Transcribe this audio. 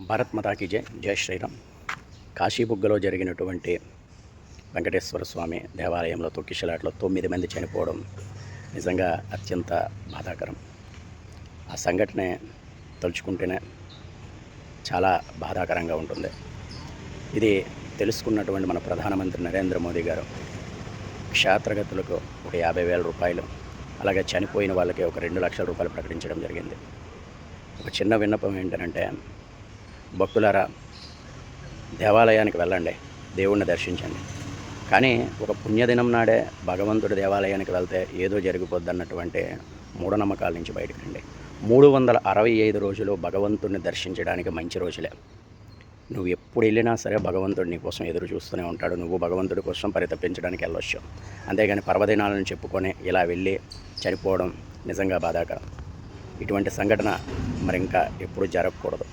భారత్ మాతాకి జై. జై శ్రీరామ్. కాశీబుగ్గలో జరిగినటువంటి వెంకటేశ్వర స్వామి దేవాలయంలో తొక్కిసలాటలో 9 మంది చనిపోవడం నిజంగా అత్యంత బాధాకరం. ఆ సంఘటన తలుచుకుంటేనే చాలా బాధాకరంగా ఉంటుంది. ఇది తెలుసుకున్నటువంటి మన ప్రధానమంత్రి నరేంద్ర మోదీ గారు క్షేత్రగతులకు ఒక 50,000 రూపాయలు, అలాగే చనిపోయిన వాళ్ళకి ఒక 2 లక్షల రూపాయలు ప్రకటించడం జరిగింది. ఒక చిన్న విన్నపం ఏంటంటే, భక్తులారా దేవాలయానికి వెళ్ళండి, దేవుణ్ణి దర్శించండి. కానీ ఒక పుణ్యదినం నాడే భగవంతుడి దేవాలయానికి వెళ్తే ఏదో జరిగిపోద్ది అన్నటువంటి మూఢనమ్మకాల నుంచి బయటకు రండి. 365 రోజులు భగవంతుడిని దర్శించడానికి మంచి రోజులే. నువ్వు ఎప్పుడు వెళ్ళినా సరే భగవంతుడు నీ కోసం ఎదురు చూస్తూనే ఉంటాడు. నువ్వు భగవంతుడి కోసం పరితపించడానికి వెళ్ళొచ్చు. అంతేగాని పర్వదినాలను చెప్పుకొని ఇలా వెళ్ళి చనిపోవడం నిజంగా బాధాకరం. ఇటువంటి సంఘటన మరి ఇంకా ఎప్పుడు జరగకూడదు.